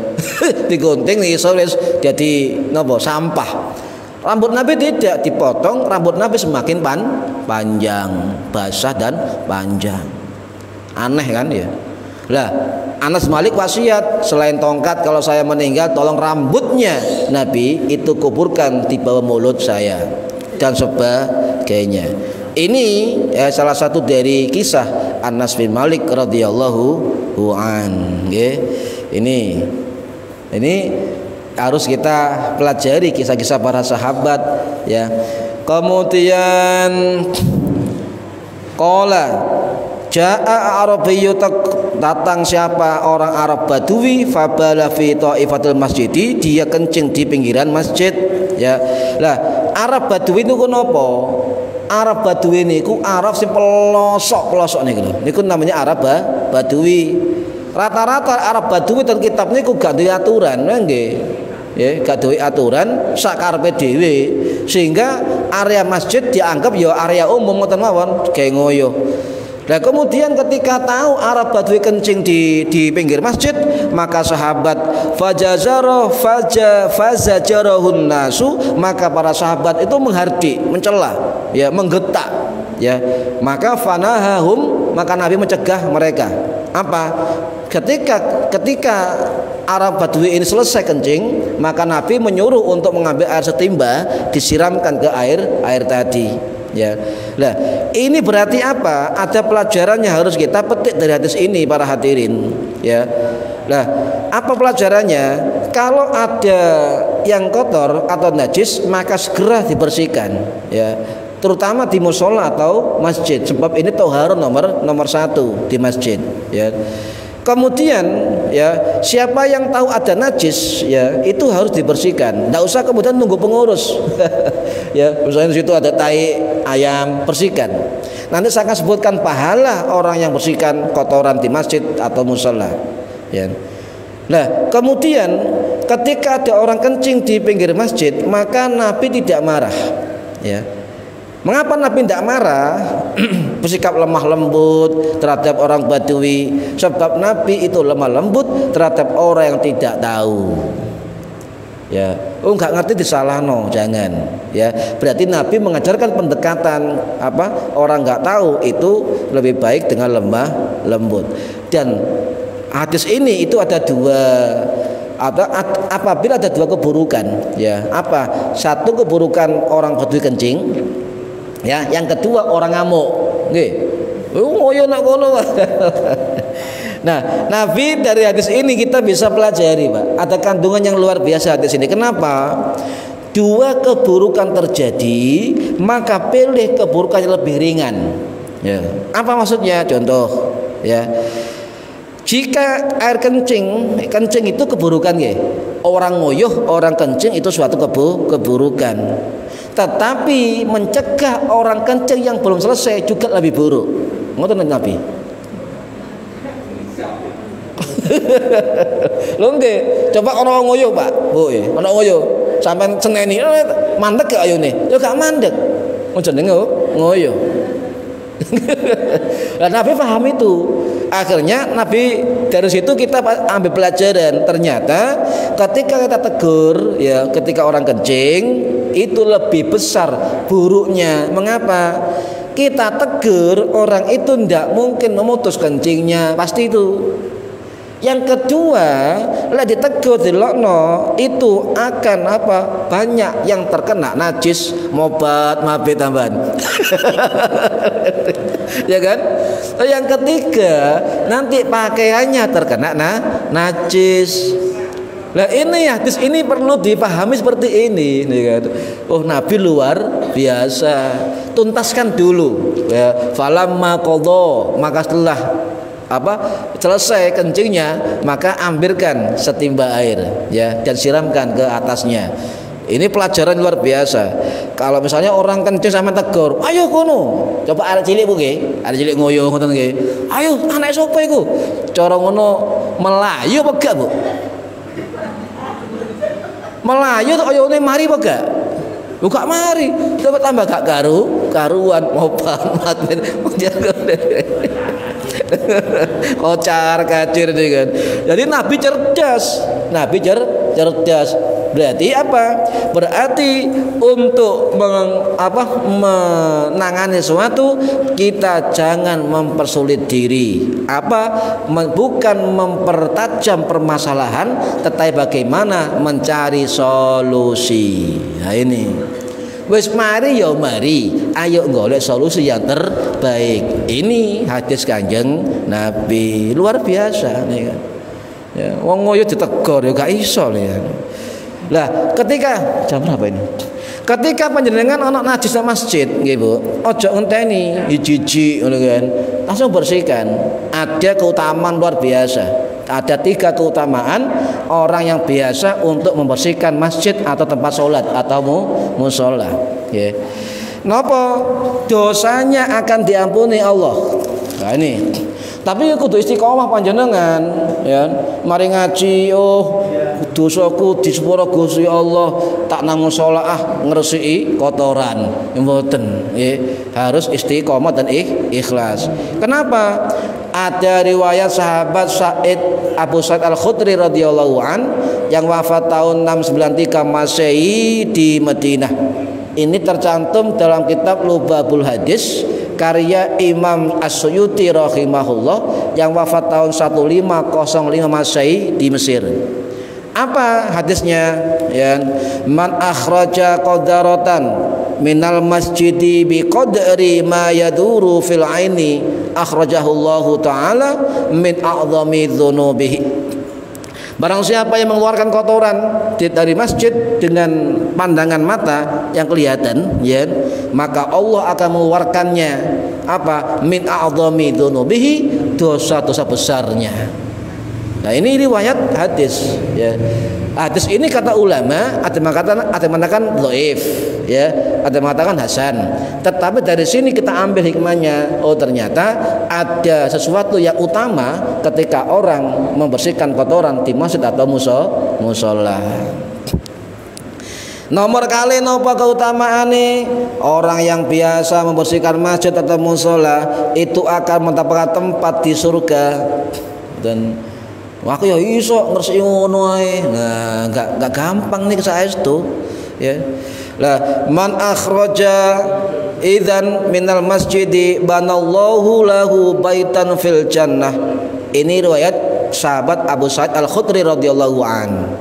S2: Digunting nih soalnya jadi sampah. Rambut Nabi tidak dipotong, rambut Nabi semakin panjang, basah dan panjang. Aneh kan ya. Lah Anas Malik wasiat selain tongkat kalau saya meninggal tolong rambutnya Nabi itu kuburkan di bawah mulut saya dan sebagainya. Ini salah satu dari kisah Anas bin Malik radhiyallahu an. Ini harus kita pelajari kisah-kisah para sahabat ya. Kemudian qala Ja'a Arabiyyu datang siapa orang Arab Badui fabala fi taifatul masjidi, dia kencing di pinggiran masjid ya. Lah Arab Badui niku napa? Arab Badui niku Arab sing pelosok-pelosok niku lho. Niku namanya Arab Badui. Rata-rata Arab Badui dan kitab niku gak duwe aturan nggih. Ya, gak duwe aturan sak karepe dhewe sehingga area masjid dianggap ya area umum ngoten mawon, kayak ngoyo. Nah kemudian ketika tahu Arab Badui kencing di pinggir masjid, maka sahabat fazajarahun nasu, maka para sahabat itu menghardik, mencela, ya, menggetak, ya. Maka fanahahum, maka Nabi mencegah mereka. Apa? Ketika Arab Badui ini selesai kencing, maka Nabi menyuruh untuk mengambil air setimba, disiramkan ke air tadi. Ya, nah ini berarti apa? Ada pelajarannya harus kita petik dari hadis ini para hadirin. Ya, nah apa pelajarannya? Kalau ada yang kotor atau najis maka segera dibersihkan. Ya, terutama di musola atau masjid. Sebab ini thaharah nomor 1 di masjid. Ya. Kemudian ya siapa yang tahu ada najis ya itu harus dibersihkan. Tidak usah kemudian nunggu pengurus. Ya misalnya di situ ada tai ayam, bersihkan. Nanti saya akan sebutkan pahala orang yang bersihkan kotoran di masjid atau musola. Ya. Nah kemudian ketika ada orang kencing di pinggir masjid maka Nabi tidak marah. Ya. Mengapa Nabi tidak marah, bersikap lemah lembut terhadap orang Badui? Sebab Nabi itu lemah lembut terhadap orang yang tidak tahu. Ya, nggak ngerti disalahno, jangan. Ya, berarti Nabi mengajarkan pendekatan orang nggak tahu itu lebih baik dengan lemah lembut. Dan hadis ini itu ada dua. Apabila ada dua keburukan, ya satu keburukan orang Badui kencing, ya yang kedua orang ngamuk, nggih. Ngoyo nak kono. Nah, Nabi dari hadis ini kita bisa pelajari, Pak. Ada kandungan yang luar biasa hadis ini. Kenapa? Dua keburukan terjadi, maka pilih keburukan yang lebih ringan. Ya. Apa maksudnya? Contoh, ya. Jika air kencing itu keburukan ya. Orang ngoyoh, orang kencing itu suatu keburukan. Tetapi mencegah orang kencing yang belum selesai juga lebih buruk. Ngoten Nabi. Lho nggih, coba orang ngoyo, Pak. Bu, ana ngoyo. Sampeyan seneni mandek gak ayune? Ya gak mandek. Jenenge ngoyo. Lah Nabi paham itu. Akhirnya Nabi dari situ kita ambil pelajaran. Ternyata ketika kita tegur, ya ketika orang kencing itu lebih besar buruknya. Mengapa? Kita tegur orang itu tidak mungkin memutus kencingnya, pasti itu. Yang kedua, lah ditegur dilokno itu akan banyak yang terkena najis, mobat, mabit tambahan. Ya kan? Yang ketiga, nanti pakaiannya terkena najis. Nah ini hadis ini perlu dipahami seperti ini, kan? Oh Nabi luar biasa. Tuntaskan dulu, ya. Falamma qadha, maka setelah selesai kencingnya, maka ambilkan setimba air, ya, dan siramkan ke atasnya. Ini pelajaran luar biasa. Kalau misalnya orang kencing sama tegur, ayo kono, coba arek cilik Bu nggih, arek cilik ngoyo ngoten nggih. Ayo anak sapa iku? Cara ngono Melayu apa gak, Bu? Melayu tok ayone mari apa gak? Gak mari, dapat tambah gak karuan mau banget. Kocar kacir itu kan. Jadi Nabi cerdas. Berarti apa? Berarti untuk menangani sesuatu kita jangan mempersulit diri. Bukan mempertajam permasalahan, tetapi bagaimana mencari solusi. Nah ini. Wis mari ya mari, ayo golek solusi yang terbaik. Ini hadis Kanjeng Nabi luar biasa nih kan. Ya, wong ngoyo ditegur ya gak iso ya. Lah, ketika jam berapa ini? Ketika panjenengan ana najis nang masjid, nggih Bu, aja ngenteni hiji-hiji ngono kan. Langsung bersihkan. Ada keutamaan luar biasa. Ada 3 keutamaan orang yang biasa untuk membersihkan masjid atau tempat sholat atau musola. Ya. Napa? Dosanya akan diampuni Allah. Nah ini. Tapi kudu istiqomah panjenengan, ya. Mari ngaji, dosaku disepuro Gusti Allah, tak nang musala ngresiki kotoran. Mboten, nggih. Harus istiqomah dan ikhlas. Kenapa? Ada riwayat sahabat Abu Sa'id Al-Khudri radhiyallahu an yang wafat tahun 693 Masehi di Madinah. Ini tercantum dalam kitab Lubabul Hadis karya Imam As-Suyuti rahimahullah yang wafat tahun 1505 Masehi di Mesir. Apa hadisnya? Ya, man akhraja qadaratan minal masjidi bi qadri ma yaduru fil aini akhrajahullahu ta'ala min a'zami dzunubihi. Barang siapa yang mengeluarkan kotoran dari masjid dengan pandangan mata yang kelihatan, ya, maka Allah akan mengeluarkannya min a'zami dzunubihi, dosa-dosa besarnya. Nah ini riwayat hadis, ya. Hadis ini kata ulama ada mengatakan dhaif, ya, ada mengatakan hasan. Tetapi dari sini kita ambil hikmahnya. Oh ternyata ada sesuatu yang utama ketika orang membersihkan kotoran di masjid atau musola. Nomor kali napa keutamaane? Orang yang biasa membersihkan masjid atau musola itu akan mendapatkan tempat di surga. Dan aku ya iso ngersiki ngono ae. Nah, enggak gampang nih saestu, ya. Lah man akhraja idzan minal masjidi banallahu lahu baitan fil jannah. Ini riwayat sahabat Abu Sa'id Al-Khudri radhiyallahu an.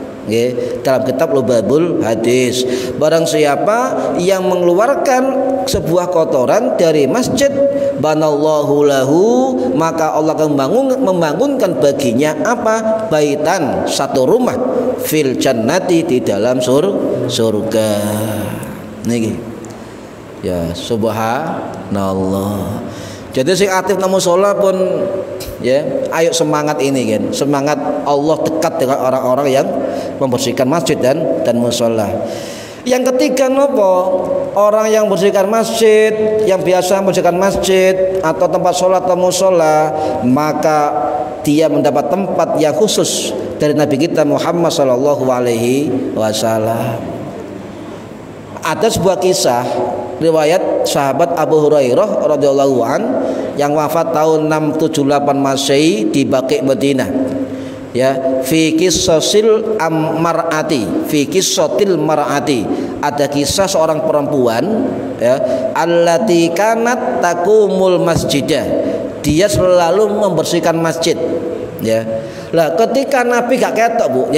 S2: Dalam kitab Lubabul Hadis, barang siapa yang mengeluarkan sebuah kotoran dari masjid, banallahu lahu, maka Allah akan membangunkan baginya apa? Baitan, satu rumah, fil jannati, di dalam surga. Niki ya, subhanallah. Jadi sing aktif nang musala pun ya, ayo semangat ini kan, semangat Allah dekat dengan orang-orang yang membersihkan masjid dan musala. Yang ketiga nopo? Orang yang membersihkan masjid, yang biasa membersihkan masjid atau tempat sholat atau musala, maka dia mendapat tempat yang khusus dari Nabi kita Muhammad sallallahu alaihi wasallam. Ada sebuah kisah riwayat sahabat Abu Hurairah radhiyallahu an yang wafat tahun 678 Masehi di Baqi Madinah. Ya, fi qissatil mar'ati, fi qissatil mar'ati, ada kisah seorang perempuan ya, allati kanat taqumul masjidah, dia selalu membersihkan masjid ya. Lah ketika Nabi gak ketok, Bu.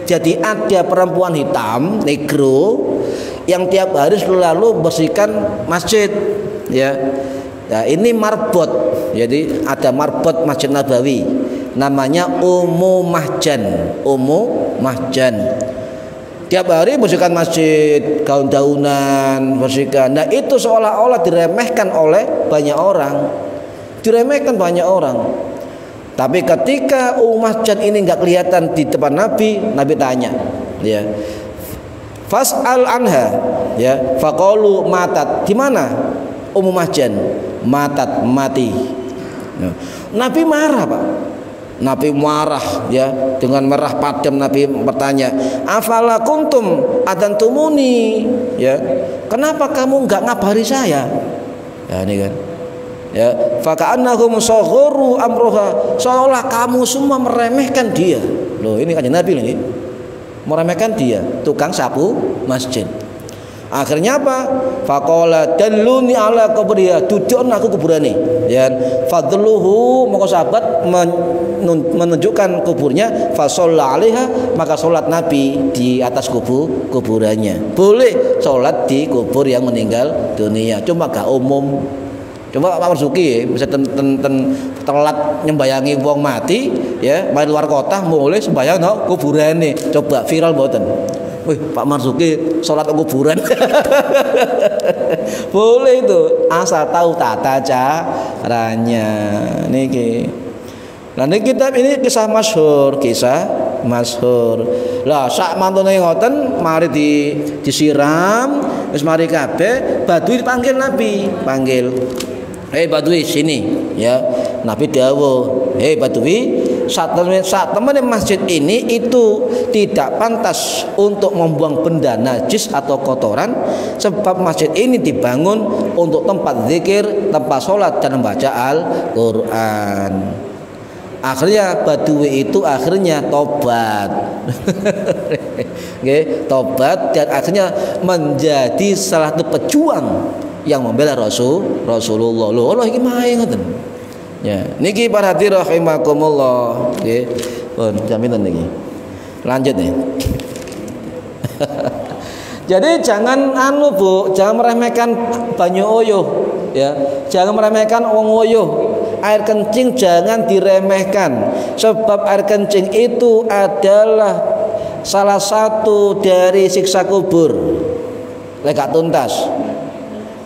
S2: Jadi ada perempuan hitam, negro, yang tiap hari selalu bersihkan masjid ya. Nah, ini marbot. Jadi ada marbot Masjid Nabawi, namanya Ummu Mahjan. Tiap hari bersihkan masjid, daun-daunan bersihkan. Nah, itu seolah-olah diremehkan oleh banyak orang. Tapi ketika Ummu Mahjan ini enggak kelihatan di depan Nabi, Nabi tanya, ya. Fas'al anha, ya. Faqalu matat. Di mana Ummu Mahjan? Matat, mati. Ya. Nabi marah, Pak. Nabi marah ya, dengan merah padam Nabi bertanya, afala kuntum adantumuni, ya. Kenapa kamu enggak ngabari saya? Ya, ini kan. Ya, faka'annahum saghuru amruha, seolah kamu semua meremehkan dia. Loh, ini kanjeng Nabi ini meremehkan dia, tukang sapu masjid. Akhirnya apa? Faqala dalluni ala qabriha, dudukkan aku kuburane. Ya, fadluhu, maka sahabat menunjukkan kuburnya, fa shalla 'alaiha, maka salat Nabi di atas kuburannya. Boleh salat di kubur yang meninggal dunia, cuma gak umum. Coba Pak Marzuki ya, bisa telat nyembayangi wong mati ya, main luar kota mulai sembayang no kuburane. Coba viral mboten? Wih, Pak Marzuki sholat kuburan. Boleh itu, asal tahu tata caranya. Niki. Nah, ini kitab ini kisah masyhur. Lah, sak mantune ngoten mari disiram, wis mari kabeh, Badui dipanggil Nabi, panggil. Hei Badui sini ya. Nabi dawuh, hei Badui, saat teman masjid ini itu tidak pantas untuk membuang benda najis atau kotoran, sebab masjid ini dibangun untuk tempat zikir, tempat sholat dan membaca Al-Quran. Akhirnya Badui itu akhirnya tobat. Tobat dan akhirnya menjadi salah satu pejuang yang membela Rasulullah. Loh, Allah iki mae ngoten. Ya, niki para hadirin rahimakumullah. Nggih. Pun jaminan niki. Lanjut nih. Jadi jangan Bu, jangan meremehkan banyu oyuh ya. Jangan meremehkan wong oyuh. Air kencing jangan diremehkan, sebab air kencing itu adalah salah satu dari siksa kubur. Lek tuntas.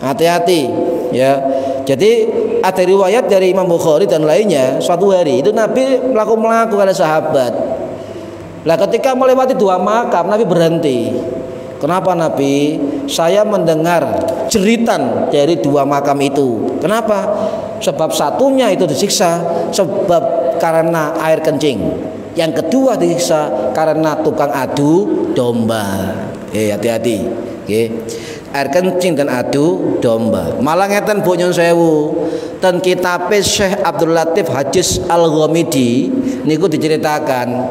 S2: Hati-hati ya. Jadi ada riwayat dari Imam Bukhari dan lainnya, suatu hari itu Nabi melaku kepada sahabat. Lah ketika melewati dua makam Nabi berhenti. Kenapa Nabi? Saya mendengar jeritan dari dua makam itu. Kenapa? Sebab satunya itu disiksa sebab karena air kencing. Yang kedua disiksa karena tukang adu domba. Hati-hati. Nggih. Air kencing dan adu domba. Malah ngeten Bu nyun sewu. Ten kitabe Syekh Abdul Latif Hajiz Al-Ghamidi niku diceritakan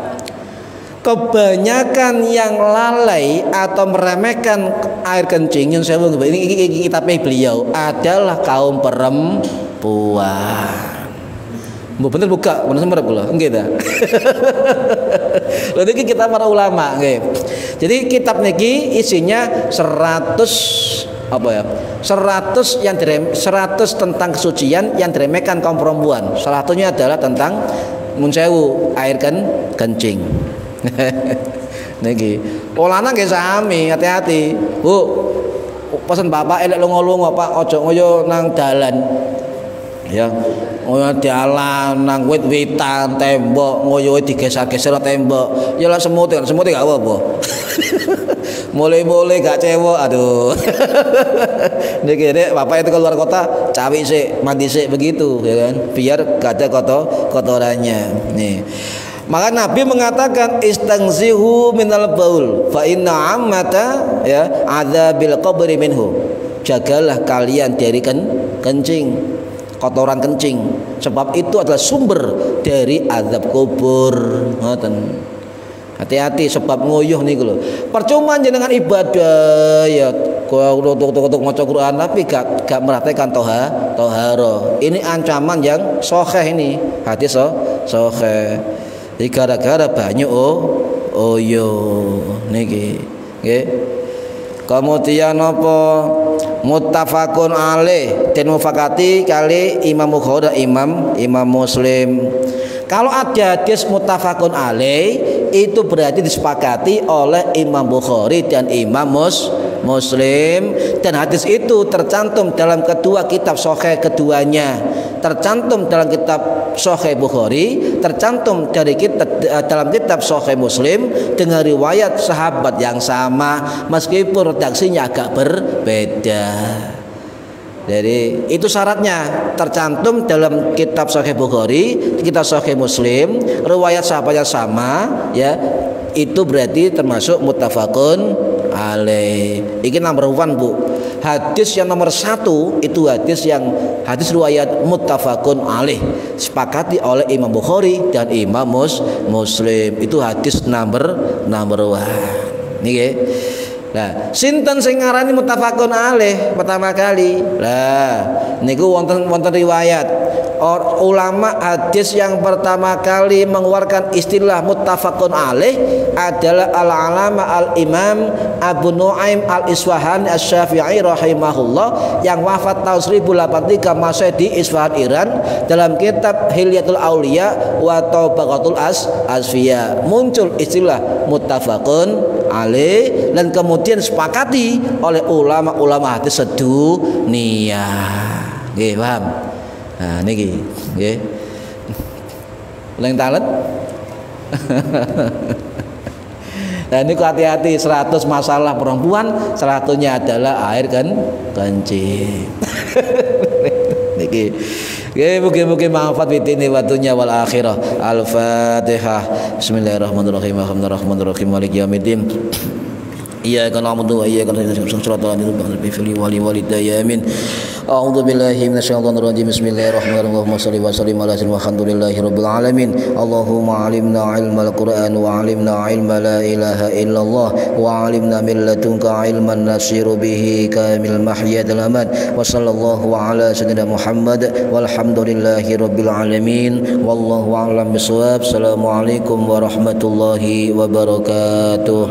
S2: kebanyakan yang lalai atau meremehkan air kencing nyun sewu ini kitabe beliau adalah kaum perempuan. Mbok bener buka, bener sembarep kula. Nggih ta. Lha niki kitab para ulama nggih. Jadi kitab niki isinya 100 100 tentang kesucian yang diremehkan kaum perempuan. Salah satunya adalah tentang mun sewu air kencing. Niki. Polana nggih sami, hati-hati. Bu, pesen bapak elek lunga-lunga Pak, aja ngoyo nang dalan. Ya, ngoyo dalan nang wit-witan, tembok, ngoyo digeser-geser tembok. Ya lah semut gak apa-apa. Mulai-mulai gak cewek, aduh. Niki Dek, bapak itu keluar kota, cawi sik, mandi sik begitu, ya kan? Biar gak ada kotorannya. Nih. Maka Nabi mengatakan istangzihu minal baul fa inna ammata ya adzabil qabri minhu. Jagalah kalian dari kencing, kotoran kencing, sebab itu adalah sumber dari azab kubur. Ngoten. Hati-hati sebab nguyuh niku lho. Percuma jenengan ibadah ya kutuk maca Quran tapi gak merhatikan toharo. Ini ancaman yang sahih ini. Hadis sahih. Gara-gara banyak oyo niki nggih. Kemudian apa muttafaqun alaih den mufakati kali Imam Bukhari Imam Muslim. Kalau ada hadis muttafaqun alaih itu berarti disepakati oleh Imam Bukhari dan Imam Muslim dan hadis itu tercantum dalam kedua kitab sahih keduanya, tercantum dalam kitab sahih Bukhari, tercantum dalam kitab sahih Muslim dengan riwayat sahabat yang sama meskipun redaksinya agak berbeda. Jadi itu syaratnya tercantum dalam kitab sahih Bukhari, kitab sahih Muslim, riwayat sahabat yang sama ya. Itu berarti termasuk muttafaqun alaih. Ini nomor 1 Bu. Hadis yang nomor 1 itu hadis riwayat muttafaqun alaih, sepakati oleh Imam Bukhari dan Imam Muslim. Itu hadis nomor 1. Nggih. Nah, sinten sing ngarani muttafaqun alaih pertama kali? Lah, niku wonten riwayat ulama hadis yang pertama kali mengeluarkan istilah muttafaqun alaih adalah al-alama al-imam Abu Nuaim al-Isfahani asy-Syafi'i rahimahullah yang wafat tahun 1083 Masehi di Isfahan Iran. Dalam kitab Hilyatul Auliya wa Tabaqatul Asfiya muncul istilah muttafaqun alaih dan kemudian sepakati oleh ulama-ulama hadis sedunia. Nggih, paham? Nah, niki nggih. Leng talet. Dan ini hati-hati 100 masalah perempuan, salah satunya adalah air kencing. Niki. Nggih, mugi-mugi manfaat fitini wa dunya wal akhirah. Al-Fatihah. Bismillahirrahmanirrahim. Alhamdulillahirrahmanirrahim. Maliki yaumiddin. Iyyaka na'budu wa iyyaka nasta'in. Shiratal ladzina an'amta 'alaihim walidayya amin. A'udzu billahi minasyaitonir rajim. Bismillahirrahmanirrahim. Shalli wa sallim ala sayyidina Alhamdulillahirabbil alamin. Allahumma 'allimna 'ilmal Qur'an wa 'allimna 'ilma la ilaha illallah wa 'allimna min ladunka 'ilman nasiru bihi kamil mahyatil amad. Wa sallallahu ala sayyidina Muhammad walhamdulillahirabbil alamin. Wallahu a'lam bishawab. Assalamualaikum warahmatullahi wabarakatuh.